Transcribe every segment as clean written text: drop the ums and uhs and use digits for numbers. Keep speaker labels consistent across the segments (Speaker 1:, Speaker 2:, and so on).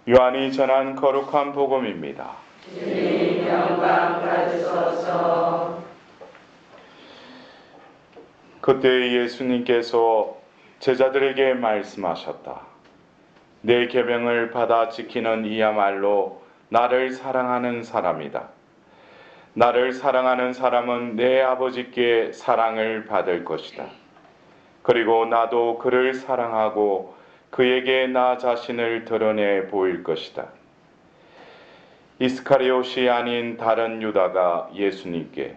Speaker 1: 요한이 전한 거룩한 복음입니다.
Speaker 2: 주님 영광 받으소서.
Speaker 1: 그때 예수님께서 제자들에게 말씀하셨다. 내 계명을 받아 지키는 이야말로 나를 사랑하는 사람이다. 나를 사랑하는 사람은 내 아버지께 사랑을 받을 것이다. 그리고 나도 그를 사랑하고 그에게 나 자신을 드러내 보일 것이다. 이스카리옷이 아닌 다른 유다가 예수님께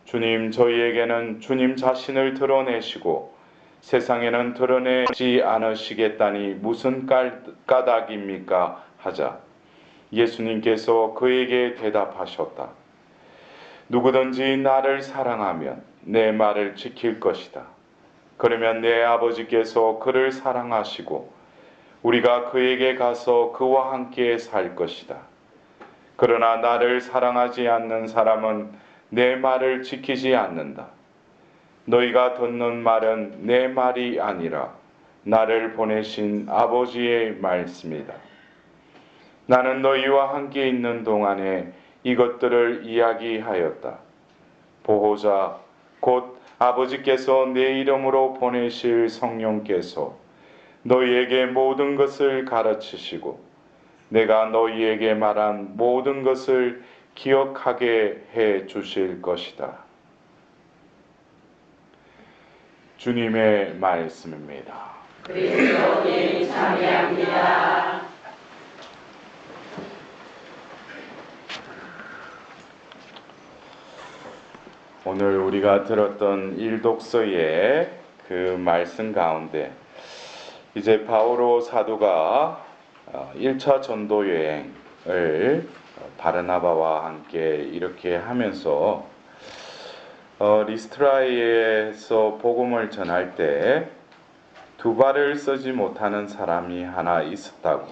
Speaker 1: 주님, 저희에게는 주님 자신을 드러내시고 세상에는 드러내지 않으시겠다니 무슨 까닭입니까? 하자 예수님께서 그에게 대답하셨다. 누구든지 나를 사랑하면 내 말을 지킬 것이다. 그러면 내 아버지께서 그를 사랑하시고 우리가 그에게 가서 그와 함께 살 것이다. 그러나 나를 사랑하지 않는 사람은 내 말을 지키지 않는다. 너희가 듣는 말은 내 말이 아니라 나를 보내신 아버지의 말씀이다. 나는 너희와 함께 있는 동안에 이것들을 이야기하였다. 보호자 곧 아버지께서 내 이름으로 보내실 성령께서 너희에게 모든 것을 가르치시고 내가 너희에게 말한 모든 것을 기억하게 해 주실 것이다. 주님의 말씀입니다.
Speaker 2: 그리스도님 참여합니다.
Speaker 1: 오늘 우리가 들었던 일독서의 그 말씀 가운데 이제 바오로 사도가 1차 전도 여행을 바르나바와 함께 이렇게 하면서 리스트라에서 복음을 전할 때 두 발을 쓰지 못하는 사람이 하나 있었다고.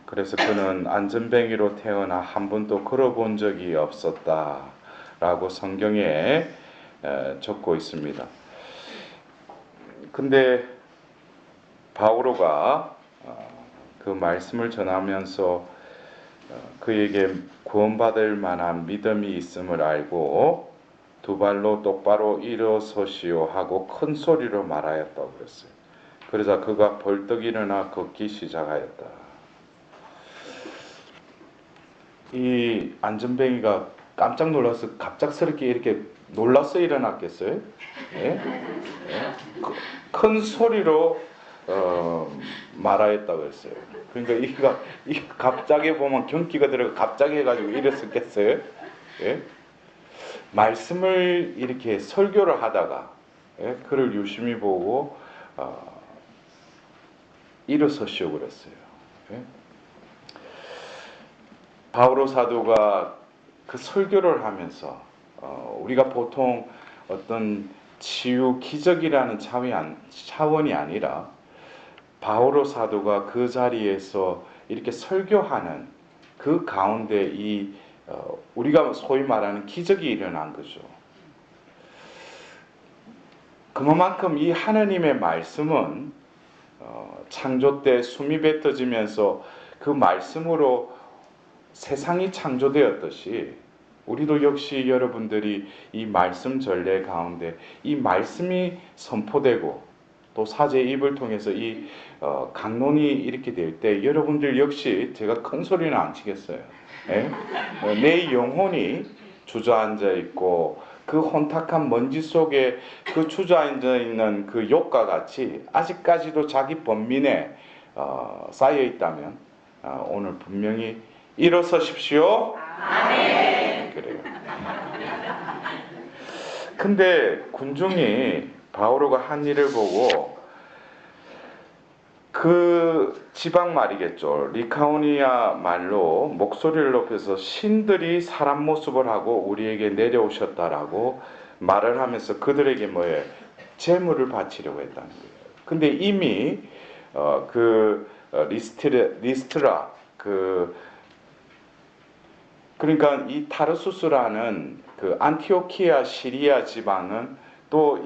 Speaker 1: 그래서 그는 안전뱅이로 태어나 한 번도 걸어본 적이 없었다라고 성경에 적고 있습니다. 근데 바오로가 그 말씀을 전하면서 그에게 구원받을 만한 믿음이 있음을 알고 두 발로 똑바로 일어서시오 하고 큰 소리로 말하였다고 그랬어요. 그러자 그가 벌떡 일어나 걷기 시작하였다. 이 안전뱅이가 깜짝 놀라서 갑작스럽게 이렇게 놀라서 일어났겠어요? 예? 예? 큰 소리로 말하였다고 했어요. 그러니까 이 갑자기 보면 경기가 들어가 갑자기 해가지고 일었었겠어요? 예? 말씀을 이렇게 설교를 하다가 그를 유심히 보고 일어서시오 그랬어요. 예? 바오로 사도가 그 설교를 하면서 우리가 보통 어떤 치유 기적이라는 차원이 아니라 바오로 사도가 그 자리에서 이렇게 설교하는 그 가운데 우리가 소위 말하는 기적이 일어난 거죠. 그만큼 이 하나님의 말씀은 창조 때 숨이 뱉어지면서 그 말씀으로 세상이 창조되었듯이 우리도 역시 여러분들이 이 말씀 전례 가운데 이 말씀이 선포되고 또 사제의 입을 통해서 이 강론이 이렇게 될 때 여러분들 역시 제가 큰 소리는 안 치겠어요. 예? 내 영혼이 주저앉아 있고 그 혼탁한 먼지 속에 그 주저앉아 있는 그 욕과 같이 아직까지도 자기 번민에 쌓여 있다면 오늘 분명히 일어서십시오.
Speaker 2: 아멘.
Speaker 1: 그래요. 근데 군중이 바오로가 한 일을 보고 그 지방 말이겠죠. 리카오니아 말로 목소리를 높여서 신들이 사람 모습을 하고 우리에게 내려오셨다라고 말을 하면서 그들에게 뭐예요? 재물을 바치려고 했다는 거예요. 근데 이미 리스트라 그러니까 이 타르수스라는 그 안티오키아 시리아 지방은 또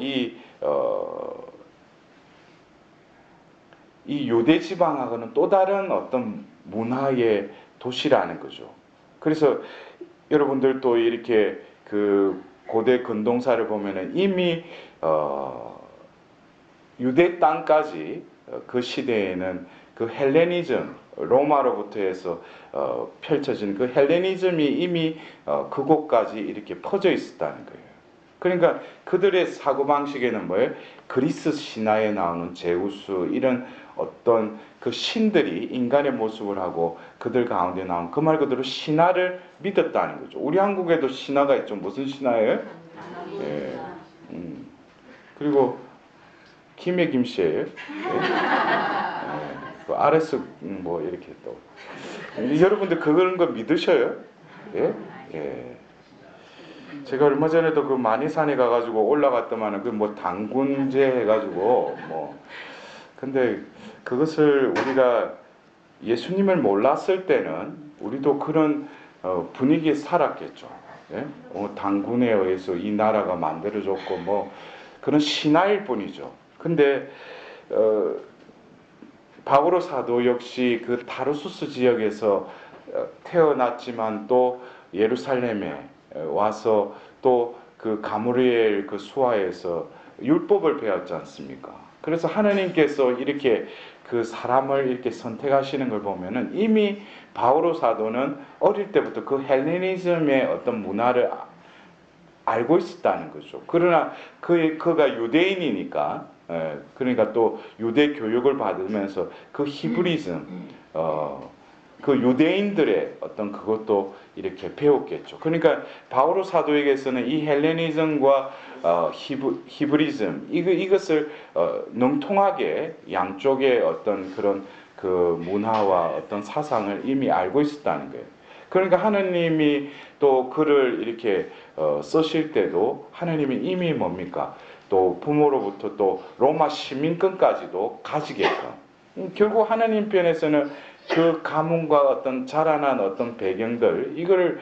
Speaker 1: 이 유대 지방하고는 또 다른 어떤 문화의 도시라는 거죠. 그래서 여러분들도 이렇게 그 고대 근동사를 보면은 이미 유대 땅까지 그 시대에는 그 헬레니즘, 로마로부터 해서 펼쳐진 그 헬레니즘이 이미 그곳까지 이렇게 퍼져 있었다는 거예요. 그러니까 그들의 사고방식에는 뭐예요? 그리스 신화에 나오는 제우스 이런 어떤 그 신들이 인간의 모습을 하고 그들 가운데 나온 그 말 그대로 신화를 믿었다는 거죠. 우리 한국에도 신화가 있죠. 무슨 신화예요? 예. 그리고 김의 김씨예요. 그 RS 뭐 이렇게 또 여러분들 그런 거 믿으셔요? 예? 예. 제가 얼마 전에도 그 만이산에 가가지고 올라갔더만은 그 뭐 당군제 해가지고 뭐 근데 그것을 우리가 예수님을 몰랐을 때는 우리도 그런 분위기에 살았겠죠. 예? 당군에 의해서 이 나라가 만들어졌고 뭐 그런 신화일 뿐이죠. 근데 바오로 사도 역시 그 타르수스 지역에서 태어났지만 또 예루살렘에 와서 또 그 가므리엘 그 수하에서 율법을 배웠지 않습니까? 그래서 하나님께서 이렇게 그 사람을 이렇게 선택하시는 걸 보면은 이미 바오로 사도는 어릴 때부터 그 헬레니즘의 어떤 문화를 알고 있었다는 거죠. 그러나 그가 유대인이니까, 그러니까 또 유대 교육을 받으면서 그 히브리즘, 그 유대인들의 어떤 그것도 이렇게 배웠겠죠. 그러니까 바오로 사도에게서는 이 헬레니즘과 히브리즘 이것을 능통하게 양쪽의 어떤 그런 그 문화와 어떤 사상을 이미 알고 있었다는 거예요. 그러니까 하나님이 또 글을 이렇게 쓰실 때도 하나님이 이미 뭡니까? 또 부모로부터 또 로마 시민권까지도 가지게끔. 결국 하나님 편에서는 그 가문과 어떤 자라난 어떤 배경들 이거를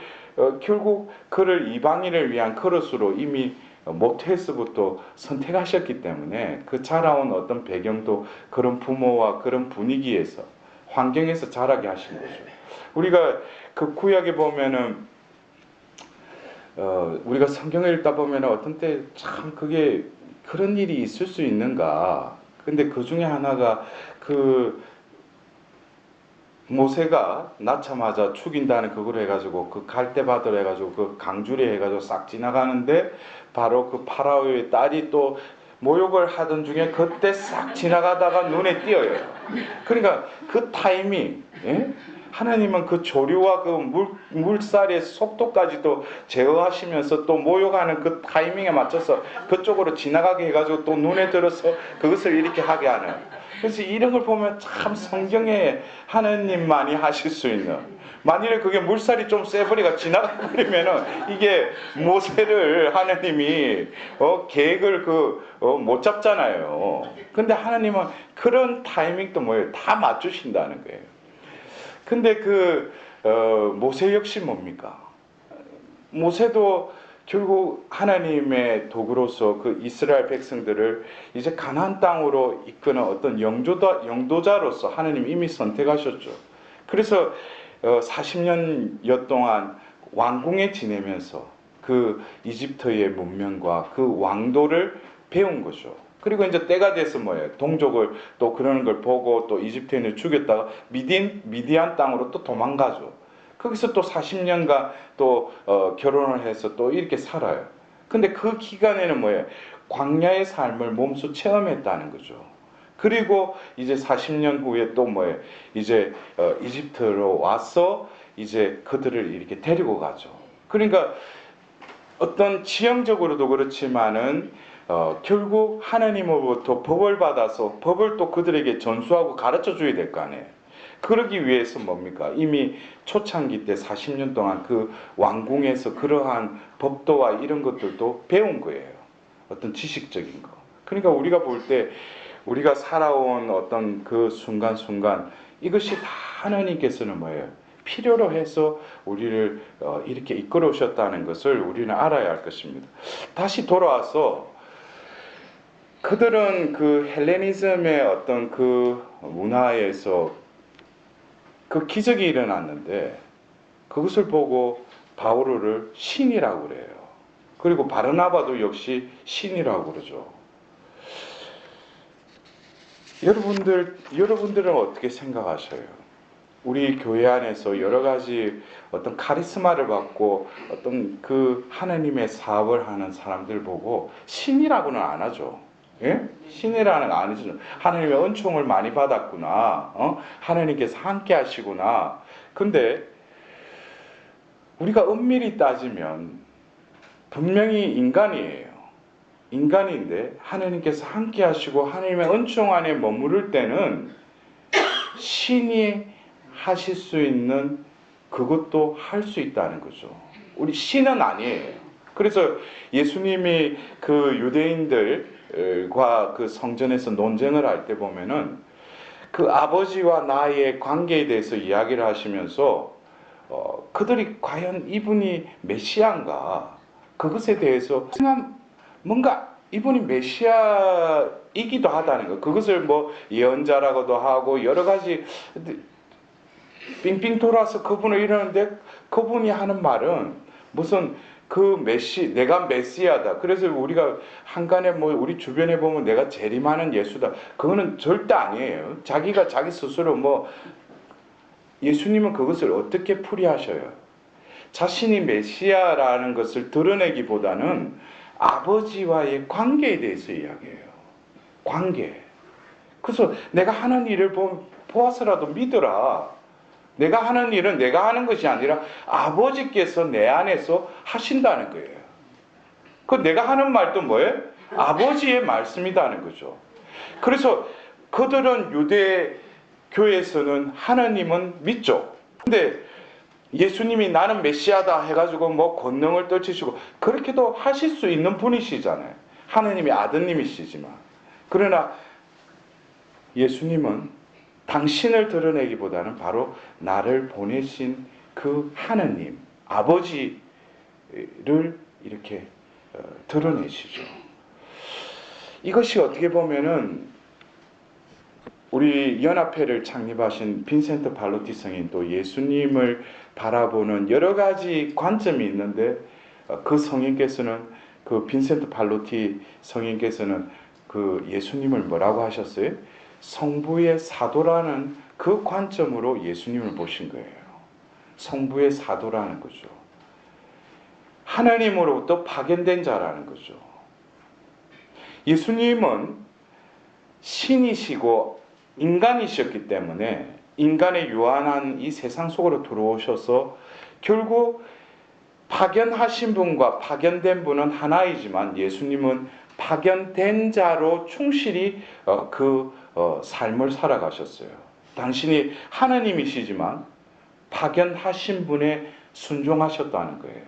Speaker 1: 결국 그를 이방인을 위한 그릇으로 이미 모태에서부터 선택하셨기 때문에 그 자라온 어떤 배경도 그런 부모와 그런 분위기에서 환경에서 자라게 하신 거죠. 우리가 그 구약에 보면은 우리가 성경을 읽다 보면은 어떤 때 참 그게 그런 일이 있을 수 있는가? 근데 그 중에 하나가 그 모세가 낳자마자 죽인다는 그걸 해가지고 그 갈대바들 해가지고 그 강줄이 해가지고 싹 지나가는데 바로 그 파라오의 딸이 또 모욕을 하던 중에 그때 싹 지나가다가 눈에 띄어요. 그러니까 그 타이밍, 예? 하나님은 그 조류와 그 물살의 속도까지도 제어하시면서 또 모욕하는 그 타이밍에 맞춰서 그쪽으로 지나가게 해가지고 또 눈에 들어서 그것을 이렇게 하게 하는. 그래서 이런 걸 보면 참 성경에 하나님만이 하실 수 있는, 만일에 그게 물살이 좀 세버리가 지나가 버리면은 이게 모세를 하나님이 계획을 못 잡잖아요. 근데 하나님은 그런 타이밍도 뭐예요? 다 맞추신다는 거예요. 근데 모세 역시 뭡니까? 모세도 결국 하나님의 도구로서 그 이스라엘 백성들을 이제 가나안 땅으로 이끄는 어떤 영도자로서 하나님 이미 선택하셨죠. 그래서 40년여 동안 왕궁에 지내면서 그 이집트의 문명과 그 왕도를 배운 거죠. 그리고 이제 때가 돼서 뭐예요? 동족을 또 그러는 걸 보고 또 이집트인을 죽였다가 미디안 땅으로 또 도망가죠. 거기서 또 40년간 또 결혼을 해서 또 이렇게 살아요. 근데 그 기간에는 뭐예요? 광야의 삶을 몸소 체험했다는 거죠. 그리고 이제 40년 후에 또 뭐예요? 이제 이집트로 와서 이제 그들을 이렇게 데리고 가죠. 그러니까 어떤 지형적으로도 그렇지만은 결국 하나님으로부터 법을 받아서 법을 또 그들에게 전수하고 가르쳐 줘야 될 거 아니에요. 그러기 위해서 뭡니까? 이미 초창기 때 40년 동안 그 왕궁에서 그러한 법도와 이런 것들도 배운 거예요. 어떤 지식적인 거. 그러니까 우리가 볼 때 우리가 살아온 어떤 그 순간순간 이것이 다 하나님께서는 뭐예요? 필요로 해서 우리를 이렇게 이끌어 오셨다는 것을 우리는 알아야 할 것입니다. 다시 돌아와서 그들은 그 헬레니즘의 어떤 그 문화에서 그 기적이 일어났는데 그것을 보고 바오로를 신이라고 그래요. 그리고 바르나바도 역시 신이라고 그러죠. 여러분들은 어떻게 생각하셔요? 우리 교회 안에서 여러 가지 어떤 카리스마를 받고 어떤 그 하나님의 사업을 하는 사람들 보고 신이라고는 안 하죠. 예? 신이라는 거 아니죠. 하나님의 은총을 많이 받았구나. 하나님께서 함께 하시구나. 근데 우리가 엄밀히 따지면 분명히 인간이에요. 인간인데 하나님께서 함께 하시고 하나님의 은총 안에 머무를 때는 신이 하실 수 있는 그것도 할 수 있다는 거죠. 우리 신은 아니에요. 그래서 예수님이 그 유대인들과 그 성전에서 논쟁을 할 때 보면은 그 아버지와 나의 관계에 대해서 이야기를 하시면서 그들이 과연 이분이 메시아인가 그것에 대해서 뭔가 이분이 메시아이기도 하다는 거. 그것을 뭐 예언자라고도 하고 여러 가지 빙빙 돌아서 그분을 이러는데 그분이 하는 말은 무슨 내가 메시아다. 그래서 우리가 한간에 뭐 우리 주변에 보면 내가 재림하는 예수다. 그거는 절대 아니에요. 자기가 자기 스스로 뭐 예수님은 그것을 어떻게 풀이하셔요? 자신이 메시아라는 것을 드러내기보다는 아버지와의 관계에 대해서 이야기해요. 관계. 그래서 내가 하는 일을 보아서라도 믿어라. 내가 하는 일은 내가 하는 것이 아니라 아버지께서 내 안에서 하신다는 거예요. 그 내가 하는 말도 뭐예요? 아버지의 말씀이라는 거죠. 그래서 그들은 유대 교회에서는 하나님은 믿죠. 근데 예수님이 나는 메시아다 해가지고 뭐 권능을 떨치시고 그렇게도 하실 수 있는 분이시잖아요. 하나님의 아드님이시지만. 그러나 예수님은 당신을 드러내기보다는 바로 나를 보내신 그 하나님, 아버지를 이렇게 드러내시죠. 이것이 어떻게 보면은 우리 연합회를 창립하신 빈센트 발로티 성인도 예수님을 바라보는 여러 가지 관점이 있는데 그 성인께서는 그 빈센트 발로티 성인께서는 그 예수님을 뭐라고 하셨어요? 성부의 사도라는 그 관점으로 예수님을 보신 거예요. 성부의 사도라는 거죠. 하나님으로부터 파견된 자라는 거죠. 예수님은 신이시고 인간이셨기 때문에 인간의 유한한 이 세상 속으로 들어오셔서 결국 파견하신 분과 파견된 분은 하나이지만 예수님은 파견된 자로 충실히 삶을 살아가셨어요. 당신이 하나님이시지만 파견하신 분에 순종하셨다는 거예요.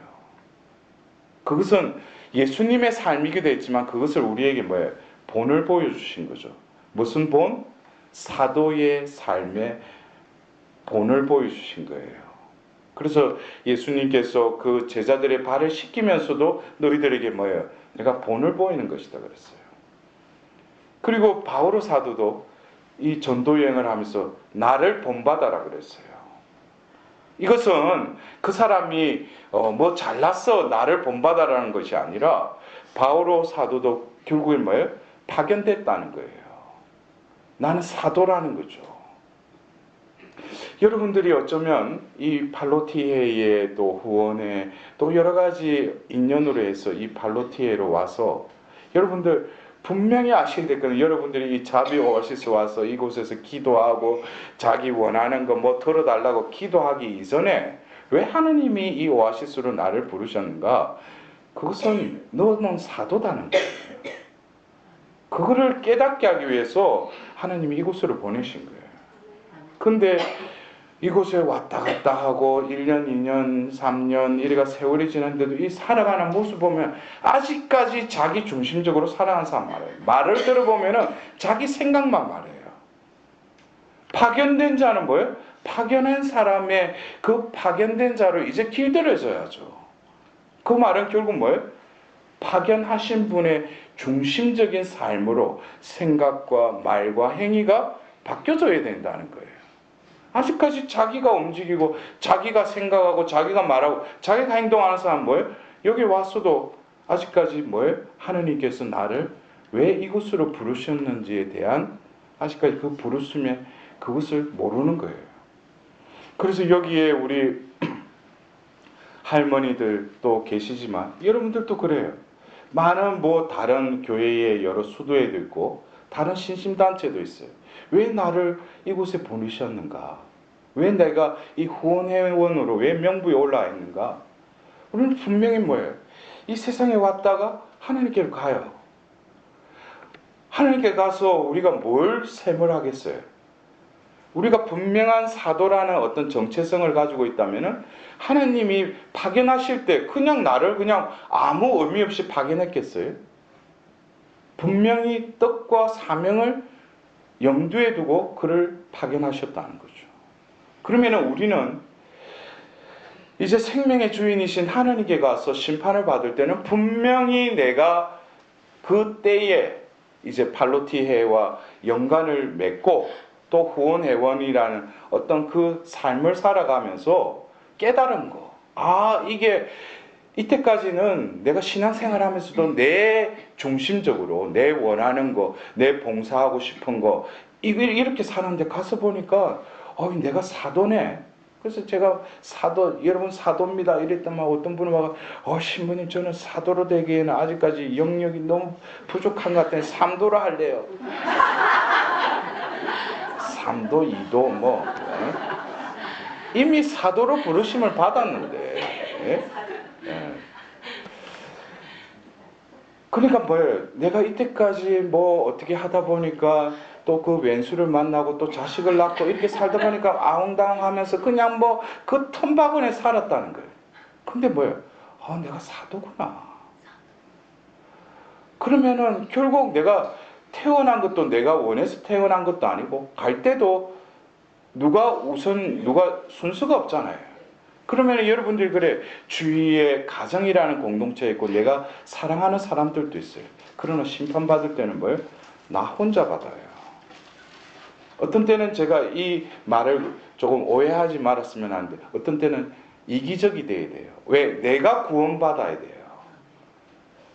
Speaker 1: 그것은 예수님의 삶이기도 했지만 그것을 우리에게 뭐예요? 본을 보여주신 거죠. 무슨 본? 사도의 삶의 본을 보여주신 거예요. 그래서 예수님께서 그 제자들의 발을 씻기면서도 너희들에게 뭐예요? 내가 본을 보이는 것이다 그랬어요. 그리고 바오로 사도도 이 전도 여행을 하면서 나를 본받아라 그랬어요. 이것은 그 사람이 뭐 잘났어 나를 본받아라는 것이 아니라 바오로 사도도 결국엔 뭐예요? 파견됐다는 거예요. 나는 사도라는 거죠. 여러분들이 어쩌면 이 발로티에의 또 후원에 또 여러 가지 인연으로 해서 이 발로티에로 와서 여러분들 분명히 아시게 될 거예요. 여러분들이 이 자비 오아시스 와서 이곳에서 기도하고 자기 원하는 거 뭐 들어달라고 기도하기 이전에 왜 하느님이 이 오아시스로 나를 부르셨는가? 그것은 너는 사도다는 거예요. 그거를 깨닫게 하기 위해서 하나님이 이곳으로 보내신 거예요. 근데 이곳에 왔다 갔다 하고 1년, 2년, 3년 이래가 세월이 지났는데도 이 살아가는 모습 보면 아직까지 자기 중심적으로 살아가는 사람 말이에요. 말을 들어보면 자기 생각만 말해요. 파견된 자는 뭐예요? 파견한 사람의 그 파견된 자로 이제 길들여져야죠. 그 말은 결국 뭐예요? 파견하신 분의 중심적인 삶으로 생각과 말과 행위가 바뀌어져야 된다는 거예요. 아직까지 자기가 움직이고 자기가 생각하고 자기가 말하고 자기가 행동하는 사람 뭐예요? 여기 왔어도 아직까지 뭐예요? 하느님께서 나를 왜 이곳으로 부르셨는지에 대한 아직까지 그 부르심에 그것을 모르는 거예요. 그래서 여기에 우리 할머니들 또 계시지만 여러분들도 그래요. 많은 뭐 다른 교회의 여러 수도에도 있고 다른 신심단체도 있어요. 왜 나를 이곳에 보내셨는가? 왜 내가 이 후원회원으로 왜 명부에 올라와 있는가? 우리는 분명히 뭐예요? 이 세상에 왔다가 하나님께로 가요. 하나님께 가서 우리가 뭘 셈을 하겠어요? 우리가 분명한 사도라는 어떤 정체성을 가지고 있다면은 하나님이 파견하실 때 그냥 나를 그냥 아무 의미 없이 파견했겠어요? 분명히 뜻과 사명을 염두에 두고 그를 파견하셨다는 거죠. 그러면 우리는 이제 생명의 주인이신 하나님께 가서 심판을 받을 때는 분명히 내가 그 때에 이제 팔로티해와 연관을 맺고 또 후원회원이라는 어떤 그 삶을 살아가면서 깨달은 거. 아, 이게 이때까지는 내가 신앙생활 하면서도 내 중심적으로 내 원하는 거, 내 봉사하고 싶은 거 이렇게 사는데 가서 보니까 내가 사도네. 그래서 제가 사도, 여러분 사도입니다 이랬더니 어떤 분은 막 신부님 저는 사도로 되기에는 아직까지 영역이 너무 부족한 것 같아요. 3도로 할래요. 3도, 2도 뭐 이미 사도로 부르심을 받았는데 그러니까 뭐예요? 내가 이때까지 뭐 어떻게 하다 보니까 또 그 왼수를 만나고 또 자식을 낳고 이렇게 살다 보니까 아웅다웅하면서 그냥 뭐 그 텀바구니에 살았다는 거예요. 근데 뭐예요? 내가 사도구나. 그러면은 결국 내가 태어난 것도 내가 원해서 태어난 것도 아니고 갈 때도 누가 순서가 없잖아요. 그러면 여러분들이 그래 주위에 가정이라는 공동체가 있고 내가 사랑하는 사람들도 있어요. 그러나 심판받을 때는 뭐예요? 나 혼자 받아요. 어떤 때는 제가 이 말을 조금 오해하지 말았으면 하는데 어떤 때는 이기적이 돼야 돼요. 왜? 내가 구원받아야 돼요.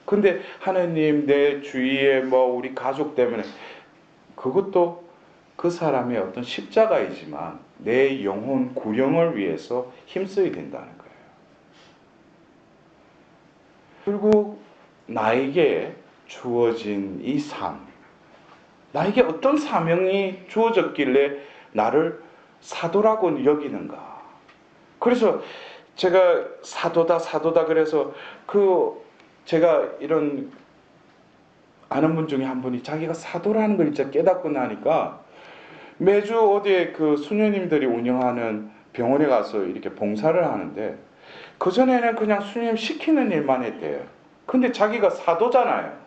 Speaker 1: 근데 하나님 내 주위에 뭐 우리 가족 때문에 그것도 그 사람의 어떤 십자가이지만 내 영혼 구령을 위해서 힘써야 된다는 거예요. 그리고 나에게 주어진 이 삶, 나에게 어떤 사명이 주어졌길래 나를 사도라고 여기는가? 그래서 제가 사도다 그래서 제가 이런 아는 분 중에 한 분이 자기가 사도라는 걸 진짜 깨닫고 나니까 매주 어디에 그 수녀님들이 운영하는 병원에 가서 이렇게 봉사를 하는데 그전에는 그냥 수녀님 시키는 일만 했대요. 근데 자기가 사도잖아요.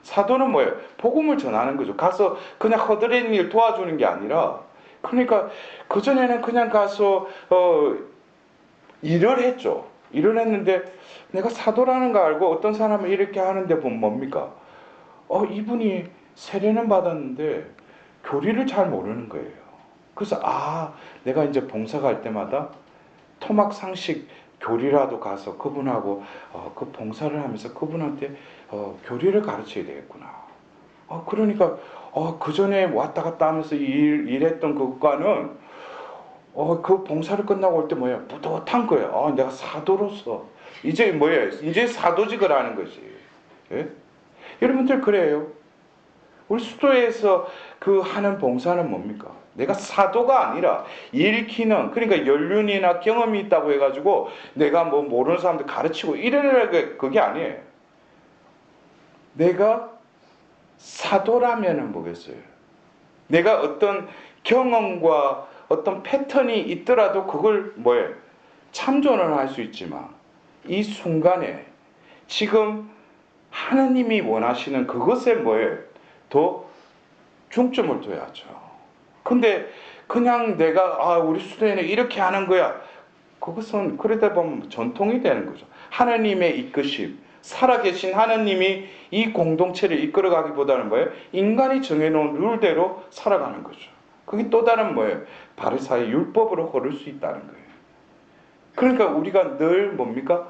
Speaker 1: 사도는 뭐예요? 복음을 전하는 거죠. 가서 그냥 허드렛 일 도와주는 게 아니라 그러니까 그전에는 그냥 가서 일을 했죠. 일을 했는데 내가 사도라는 거 알고 어떤 사람은 이렇게 하는데 보면 뭡니까? 이분이 세례는 받았는데 교리를 잘 모르는 거예요. 그래서 내가 이제 봉사 갈 때마다 토막 상식 교리라도 가서 그분하고 그 봉사를 하면서 그분한테 교리를 가르쳐야 되겠구나. 그러니까 그 전에 왔다 갔다 하면서 일했던 그것과는 그 봉사를 끝나고 올 때 뭐야 뿌듯한 거예요. 내가 사도로서 이제 뭐예요? 이제 사도직을 하는 거지. 예? 여러분들 그래요. 우리 수도에서 그 하는 봉사는 뭡니까? 내가 사도가 아니라 읽히는 그러니까 연륜이나 경험이 있다고 해가지고 내가 뭐 모르는 사람들 가르치고 이러는 그게 아니에요. 내가 사도라면은 뭐겠어요? 내가 어떤 경험과 어떤 패턴이 있더라도 그걸 뭐예요? 참조는 할 수 있지만 이 순간에 지금 하나님이 원하시는 그것에 뭐예요? 더 중점을 둬야죠. 근데 그냥 내가 우리 수도에는 이렇게 하는 거야. 그것은 그러다 보면 전통이 되는 거죠. 하나님의 이끄심, 살아계신 하나님이 이 공동체를 이끌어가기보다는 뭐예요? 인간이 정해놓은 룰대로 살아가는 거죠. 그게 또 다른 뭐예요? 바리사의 율법으로 흐를 수 있다는 거예요. 그러니까 우리가 늘 뭡니까?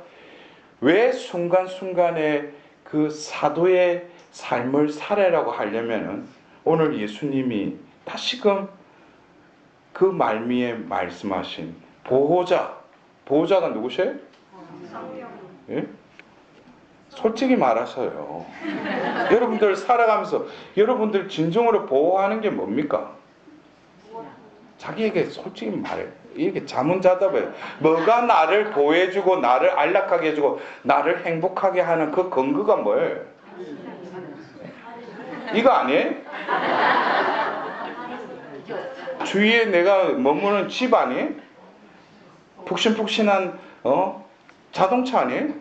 Speaker 1: 왜 순간순간에 그 사도의 삶을 살아라고 하려면은 오늘 예수님이 다시금 그 말미에 말씀하신 보호자가 누구세요? 예? 솔직히 말하셔요. 여러분들 살아가면서 여러분들 진정으로 보호하는 게 뭡니까? 자기에게 솔직히 말해. 이렇게 자문자답해. 뭐가 나를 보호해주고 나를 안락하게 해주고 나를 행복하게 하는 그 근거가 뭐예요? 이거 아니에요? 주위에 내가 머무는 집 아니에요? 푹신푹신한 자동차 아니에요?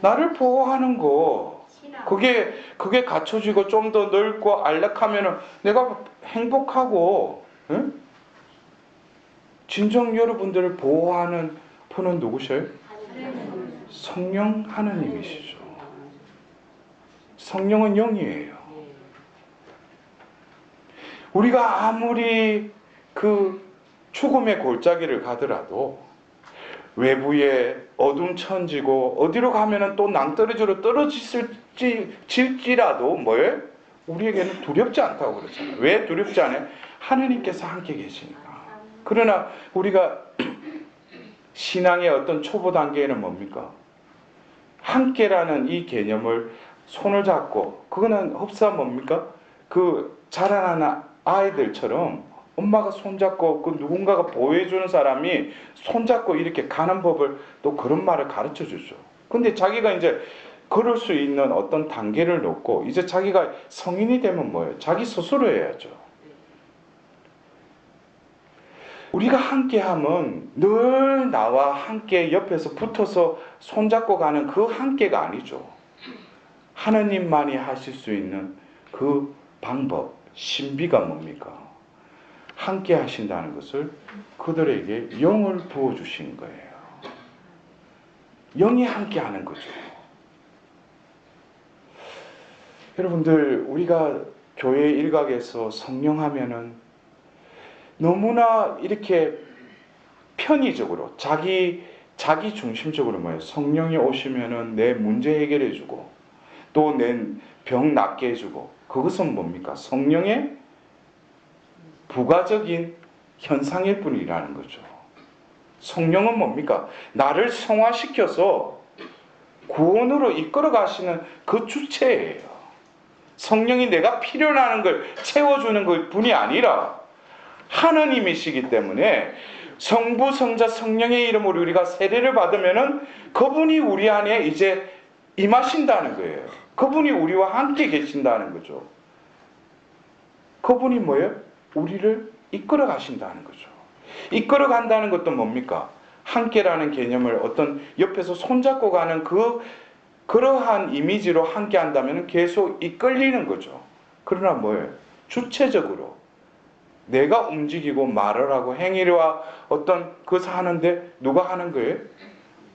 Speaker 1: 나를 보호하는 거. 그게 갖춰지고 좀 더 넓고 안락하면은 내가 행복하고, 응? 진정 여러분들을 보호하는 분은 누구셔요? 성령 하나님이시죠. 성령은 영이에요. 우리가 아무리 그 죽음의 골짜기를 가더라도 외부에 어둠천지고 어디로 가면은 또 낭떠러지로 떨어질지라도 뭐예요? 우리에게는 두렵지 않다고 그러잖아요. 왜 두렵지 않아요? 하나님께서 함께 계시니까. 그러나 우리가 신앙의 어떤 초보 단계에는 뭡니까? 함께라는 이 개념을 손을 잡고 그거는 흡사 뭡니까? 그 자라나는 아이들처럼 엄마가 손잡고 그 누군가가 보호해주는 사람이 손잡고 이렇게 가는 법을 또 그런 말을 가르쳐 주죠. 근데 자기가 이제 걸을 수 있는 어떤 단계를 놓고 이제 자기가 성인이 되면 뭐예요? 자기 스스로 해야죠. 우리가 함께하면 늘 나와 함께 옆에서 붙어서 손잡고 가는 그 함께가 아니죠. 하나님만이 하실 수 있는 그 방법, 신비가 뭡니까? 함께 하신다는 것을 그들에게 영을 부어주신 거예요. 영이 함께 하는 거죠. 여러분들, 우리가 교회 일각에서 성령 하면은 너무나 이렇게 편의적으로, 자기 중심적으로 뭐예요? 성령이 오시면은 내 문제 해결해주고, 또 내 병 낫게 해주고, 그것은 뭡니까? 성령의 부가적인 현상일 뿐이라는 거죠. 성령은 뭡니까? 나를 성화시켜서 구원으로 이끌어 가시는 그 주체예요. 성령이 내가 필요로 걸 채워주는 것 뿐이 아니라 하나님이시기 때문에 성부, 성자, 성령의 이름으로 우리가 세례를 받으면은 그분이 우리 안에 이제 임하신다는 거예요. 그분이 우리와 함께 계신다는 거죠. 그분이 뭐예요? 우리를 이끌어 가신다는 거죠. 이끌어 간다는 것도 뭡니까? 함께라는 개념을 어떤 옆에서 손잡고 가는 그러한 이미지로 함께 한다면 계속 이끌리는 거죠. 그러나 뭐예요? 주체적으로 내가 움직이고 말을 하고 행위와 어떤 그것을 하는데 누가 하는 거예요?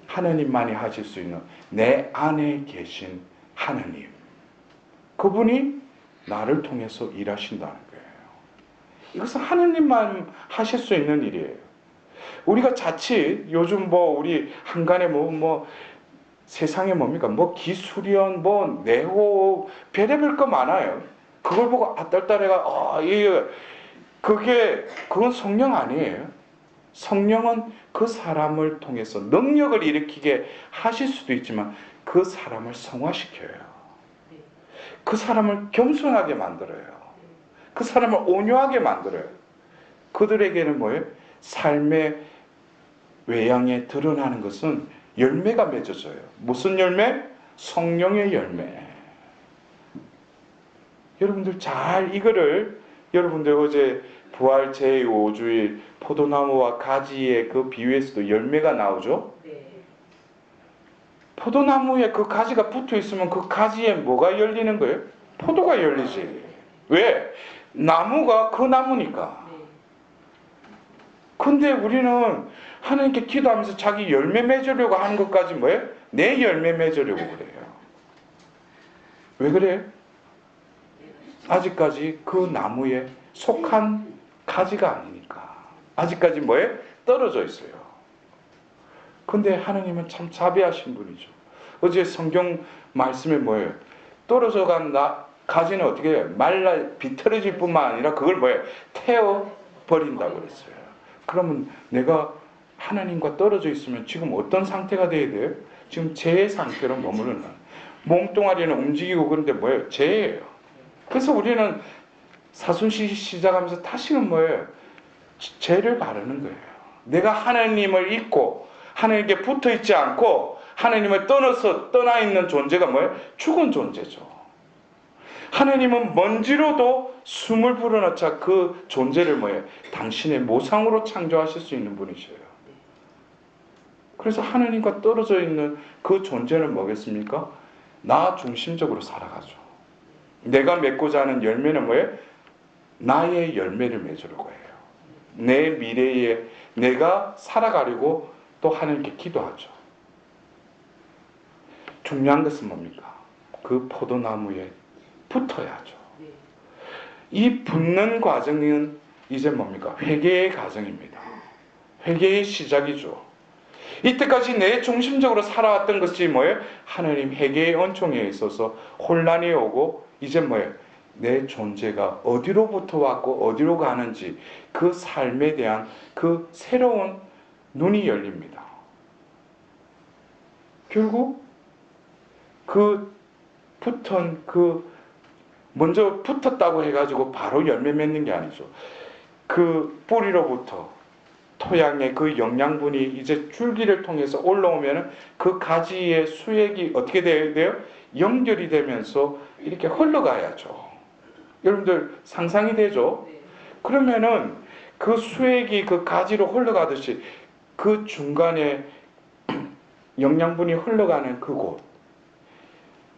Speaker 1: 하나님만이 하실 수 있는 내 안에 계신 하나님. 그분이 나를 통해서 일하신다는 거예요. 이것은 하나님만 하실 수 있는 일이에요. 우리가 자칫 요즘 우리 한간에 세상에 뭡니까? 기술이연, 내호흡, 별의별 거 많아요. 그걸 보고 딸딸해가, 그건 성령 아니에요. 성령은 그 사람을 통해서 능력을 일으키게 하실 수도 있지만 그 사람을 성화시켜요. 그 사람을 겸손하게 만들어요. 그 사람을 온유하게 만들어요. 그들에게는 뭐예요? 삶의 외양에 드러나는 것은 열매가 맺어져요. 무슨 열매? 성령의 열매. 여러분들 여러분들 어제 부활 제5주일 포도나무와 가지의 그 비유에서도 열매가 나오죠? 네. 포도나무에 그 가지가 붙어 있으면 그 가지에 뭐가 열리는 거예요? 포도가 열리지. 왜? 나무가 그 나무니까. 근데 우리는 하나님께 기도하면서 자기 열매 맺으려고 하는 것까지 뭐예요? 내 열매 맺으려고 그래요. 왜 그래요? 아직까지 그 나무에 속한 가지가 아니니까. 아직까지 뭐에? 떨어져 있어요. 근데 하느님은 참 자비하신 분이죠. 어제 성경 말씀에 뭐예요? 떨어져 간 가지는 어떻게 해요? 말라 비틀어질 뿐만 아니라 그걸 뭐예요? 태워버린다고 그랬어요. 그러면 내가 하나님과 떨어져 있으면 지금 어떤 상태가 돼야 돼요? 지금 죄의 상태로 머무르는 몸뚱아리는 움직이고 그런데 뭐예요? 죄예요. 그래서 우리는 사순시 시작하면서 다시는 뭐예요? 죄를 바르는 거예요. 내가 하나님을 잊고 하나님께 붙어 있지 않고 하나님을 떠나 있는 존재가 뭐예요? 죽은 존재죠. 하나님은 먼지로도 숨을 불어넣자 그 존재를 뭐예요? 당신의 모상으로 창조하실 수 있는 분이셔요. 그래서 하나님과 떨어져 있는 그 존재는 뭐겠습니까? 나 중심적으로 살아가죠. 내가 맺고자 하는 열매는 뭐예요? 나의 열매를 맺을 거예요. 내 미래에 내가 살아가려고 또 하나님께 기도하죠. 중요한 것은 뭡니까? 그 포도나무에 붙어야죠. 이 붙는 과정은 이제 뭡니까? 회개의 과정입니다. 회개의 시작이죠. 이때까지 내 중심적으로 살아왔던 것이 뭐예요? 하나님 회개의 은총에 있어서 혼란이 오고 이제 뭐예요? 내 존재가 어디로부터 왔고 어디로 가는지 그 삶에 대한 그 새로운 눈이 열립니다. 결국 그 먼저 붙었다고 해가지고 바로 열매 맺는 게 아니죠. 그 뿌리로부터 토양의 그 영양분이 이제 줄기를 통해서 올라오면 그 가지의 수액이 어떻게 돼요? 연결이 되면서 이렇게 흘러가야죠. 여러분들 상상이 되죠? 그러면은 그 수액이 그 가지로 흘러가듯이 그 중간에 영양분이 흘러가는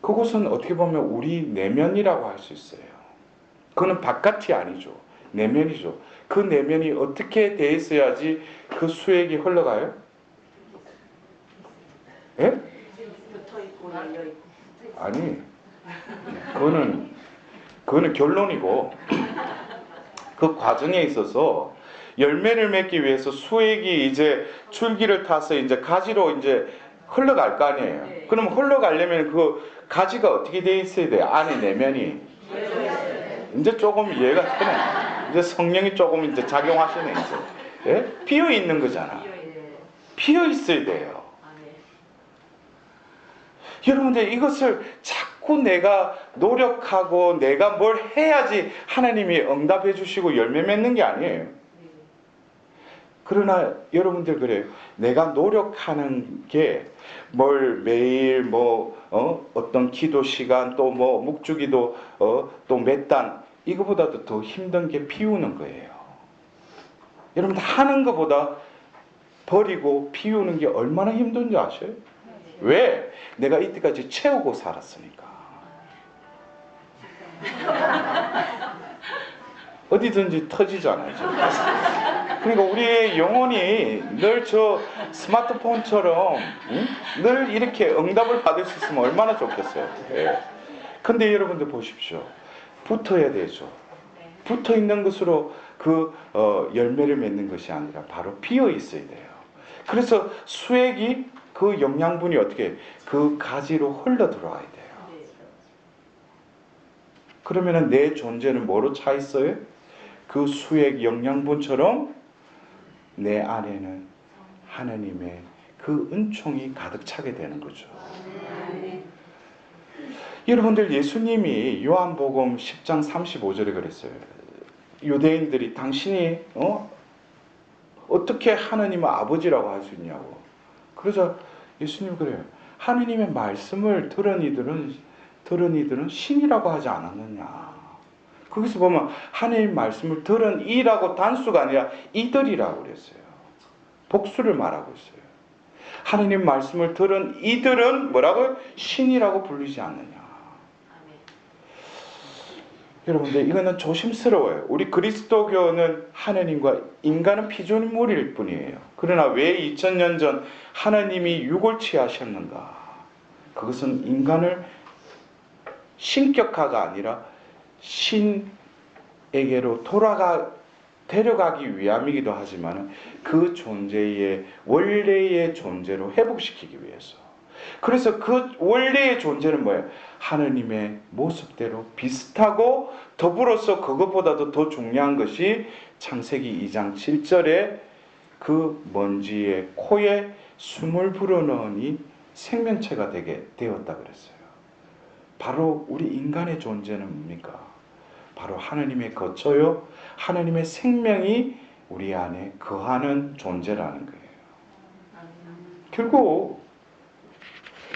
Speaker 1: 그곳은 어떻게 보면 우리 내면이라고 할 수 있어요. 그거는 바깥이 아니죠. 내면이죠. 그 내면이 어떻게 돼 있어야지 그 수액이 흘러가요? 예? 아니, 그거는 결론이고 그 과정에 있어서 열매를 맺기 위해서 수액이 이제 줄기를 타서 이제 가지로 이제 흘러갈 거 아니에요. 그럼 흘러가려면 그 가지가 어떻게 돼 있어야 돼요? 안에 내면이. 이제 조금 이해가 되네. 이제 성령이 조금 이제 작용하시네, 이제. 예? 비어 있는 거잖아. 비어 있어야 돼요. 여러분들 이것을 자꾸 내가 노력하고 내가 뭘 해야지 하나님이 응답해 주시고 열매 맺는 게 아니에요. 그러나 여러분들 그래요. 내가 노력하는 게 뭘 매일 어떤 기도 시간 또 묵주기도 또 몇 단 이거보다도 더 힘든 게 피우는 거예요. 여러분 하는 것보다 버리고 피우는 게 얼마나 힘든지 아셔요? 왜? 내가 이때까지 채우고 살았으니까. 어디든지 터지잖아요. 그러니까 우리의 영혼이 늘 저 스마트폰처럼 늘 이렇게 응답을 받을 수 있으면 얼마나 좋겠어요. 예. 근데 여러분들 보십시오. 붙어야 되죠. 붙어 있는 것으로 열매를 맺는 것이 아니라 바로 비어 있어야 돼요. 그래서 수액이 그 영양분이 어떻게 그 가지로 흘러 들어와야 돼요. 그러면은 내 존재는 뭐로 차 있어요? 그 수액 영양분처럼 내 안에는 하나님의 그 은총이 가득 차게 되는 거죠. 여러분들 예수님이 요한복음 10장 35절에 그랬어요. 유대인들이 당신이 어떻게 하나님을 아버지라고 할 수 있냐고. 그러자 예수님 그래요. 하나님의 말씀을 들은 이들은 신이라고 하지 않았느냐. 거기서 보면 하나님 말씀을 들은 이라고 단수가 아니라 이들이라고 그랬어요. 복수를 말하고 있어요. 하나님 말씀을 들은 이들은 뭐라고요? 신이라고 부르지 않느냐. 여러분들 이거는 조심스러워요. 우리 그리스도교는 하나님과 인간은 피조물일 뿐이에요. 그러나 왜 2000년 전 하나님이 육을 취하셨는가? 그것은 인간을 신격화가 아니라 에게로 데려가기 위함이기도 하지만 그 존재의 원래의 존재로 회복시키기 위해서. 그래서 그 원래의 존재는 뭐예요? 하느님의 모습대로 비슷하고 더불어서 그것보다도 더 중요한 것이 창세기 2장 7절에 그 먼지의 코에 숨을 불어넣으니 생명체가 되게 되었다 그랬어요. 바로 우리 인간의 존재는 뭡니까? 바로 하느님의 거처요, 하느님의 생명이 우리 안에 거하는 존재라는 거예요. 결국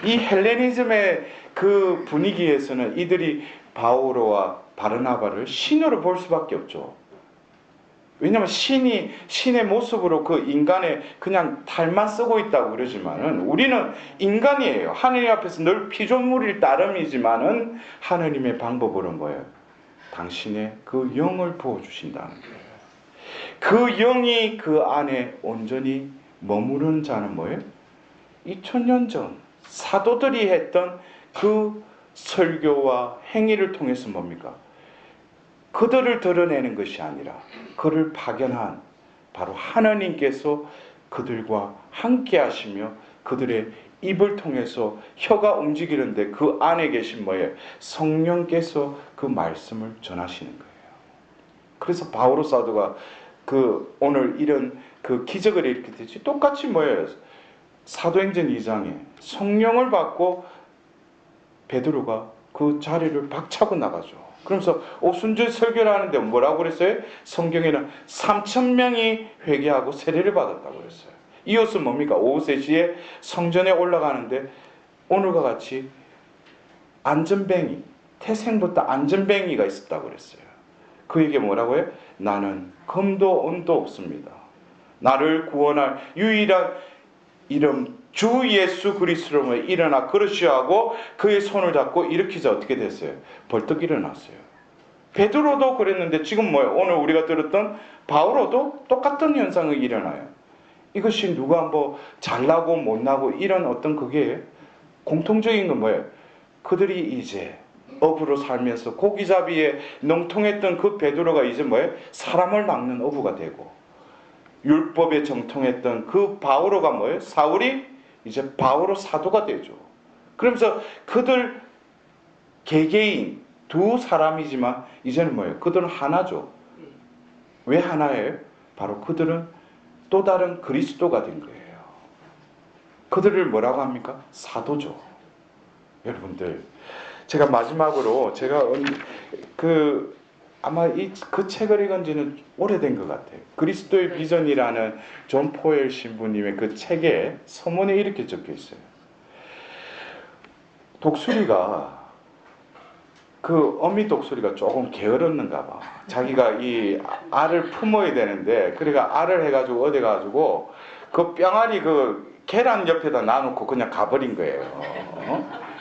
Speaker 1: 이 헬레니즘의 그 분위기에서는 이들이 바오로와 바르나바를 신으로 볼 수밖에 없죠. 왜냐하면 신의 모습으로 그 인간의 그냥 탈만 쓰고 있다고 그러지만은 우리는 인간이에요. 하느님 앞에서 늘 피조물일 따름이지만은 하느님의 방법으로 뭐예요? 당신의 그 영을 부어주신다는 거예요. 그 영이 그 안에 온전히 머무르는 자는 뭐예요? 2000년 전 사도들이 했던 그 설교와 행위를 통해서 뭡니까? 그들을 드러내는 것이 아니라 그를 파견한 바로 하나님께서 그들과 함께 하시며 그들의 입을 통해서 혀가 움직이는데 그 안에 계신 뭐예요? 성령께서 그 말씀을 전하시는 거예요. 그래서 바오로 사도가 그 오늘 이런 그 기적을 일으키듯이 똑같이 뭐예요? 사도행전 2장에 성령을 받고 베드로가 그 자리를 박차고 나가죠. 그러면서 오순절 설교를 하는데 뭐라고 그랬어요? 성경에는 3,000명이 회개하고 세례를 받았다고 그랬어요. 이것은 뭡니까? 오후 3시에 성전에 올라가는데 오늘과 같이 안전뱅이, 태생부터 안전뱅이가 있었다고 그랬어요. 그에게 뭐라고 해요? 나는 금도 은도 없습니다. 나를 구원할 유일한 이름 주 예수 그리스도로 일어나 그러시하고 그의 손을 잡고 일으키자 어떻게 됐어요? 벌떡 일어났어요. 베드로도 그랬는데 지금 뭐예요? 오늘 우리가 들었던 바오로도 똑같은 현상이 일어나요. 이것이 누가 뭐 잘나고 못나고 이런 어떤 그게 공통적인 건 뭐예요? 그들이 이제 어부로 살면서 고기잡이에 능통했던 그 베드로가 이제 뭐예요? 사람을 막는 어부가 되고 율법에 정통했던 그 바오로가 뭐예요? 사울이 이제 바오로 사도가 되죠. 그러면서 그들 개개인 두 사람이지만 이제는 뭐예요? 그들은 하나죠. 왜 하나예요? 바로 그들은 또 다른 그리스도가 된 거예요. 그들을 뭐라고 합니까? 사도죠. 여러분들, 제가 마지막으로 아마 그 책을 읽은 지는 오래된 것 같아요. 그리스도의 비전이라는 존 포엘 신부님의 그 책에 서문에 이렇게 적혀 있어요. 독수리가 그 어미 독수리가 조금 게으렀는가 봐. 자기가 이 알을 품어야 되는데 그러니까 알을 해가지고 어디 가지고 그 뿅아리 그 계란 옆에다 놔놓고 그냥 가버린 거예요.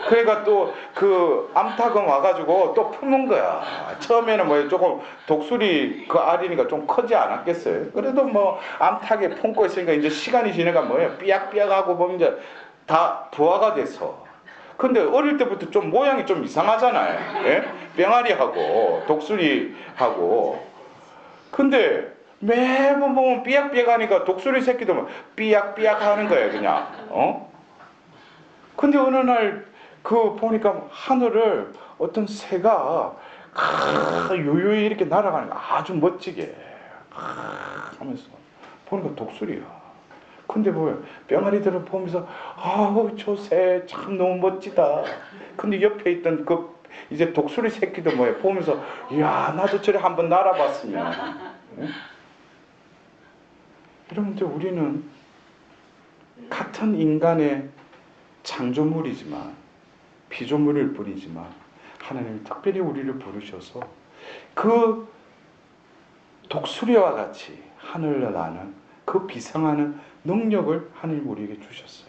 Speaker 1: 그러니까 또 그 암탉은 와가지고 또 품은 거야. 처음에는 뭐 조금 독수리 그 알이니까 좀 크지 않았겠어요. 그래도 뭐 암탉에 품고 있으니까 이제 시간이 지나가 뭐예요? 삐약삐약하고 보면 이제 다 부화가 돼서. 근데 어릴 때부터 좀 모양이 좀 이상하잖아요. 예? 뿅아리하고 독수리하고. 근데 매번 보면 삐약삐약하니까 독수리 새끼도 막 삐약삐약 하는 거예요, 그냥. 근데 어느 날 그 보니까 하늘을 어떤 새가 유유히 이렇게 날아가는 거 아주 멋지게 하면서 보니까 독수리야. 근데 뭐야? 뿅아리들을 보면서 아우 저 새 참 너무 멋지다. 근데 옆에 있던 그 이제 독수리 새끼도 뭐야? 보면서 이야 나도 저래 한번 날아봤으면. 응? 여러분들 우리는 같은 인간의 창조물이지만 피조물일 뿐이지만 하나님이 특별히 우리를 부르셔서 그 독수리와 같이 하늘을 나는 그 비상하는 능력을 하나님 우리에게 주셨어요.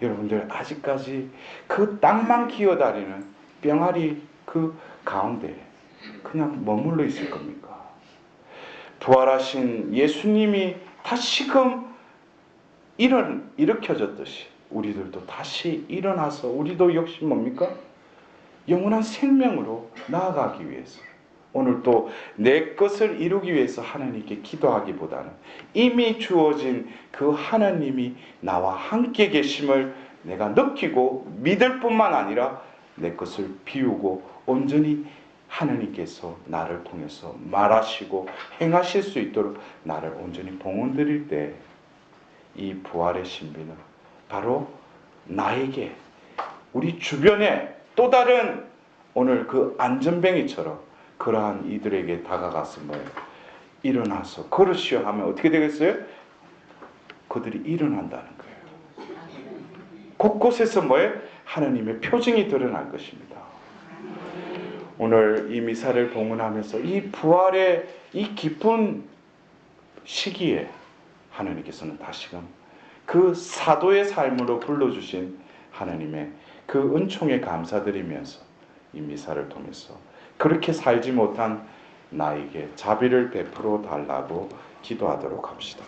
Speaker 1: 여러분들 아직까지 그 땅만 기어다니는 뿅아리 그 가운데 그냥 머물러 있을 겁니까? 부활하신 예수님이 다시금 일으켜졌듯이 우리들도 다시 일어나서 우리도 역시 뭡니까? 영원한 생명으로 나아가기 위해서 오늘 또 내 것을 이루기 위해서 하나님께 기도하기보다는 이미 주어진 그 하나님이 나와 함께 계심을 내가 느끼고 믿을 뿐만 아니라 내 것을 비우고 온전히 하나님께서 나를 통해서 말하시고 행하실 수 있도록 나를 온전히 봉헌드릴 때 이 부활의 신비는 바로 나에게 우리 주변에 또 다른 오늘 그 안전뱅이처럼 그러한 이들에게 다가가서 뭐예요? 일어나서 걸으시오 하면 어떻게 되겠어요? 그들이 일어난다는 거예요. 곳곳에서 뭐예요? 하나님의 표징이 드러날 것입니다. 오늘 이 미사를 봉헌하면서 이 부활의 이 깊은 시기에 하나님께서는 다시금 그 사도의 삶으로 불러주신 하나님의 그 은총에 감사드리면서 이 미사를 통해서 그렇게 살지 못한 나에게 자비를 베풀어 달라고 기도하도록 합시다.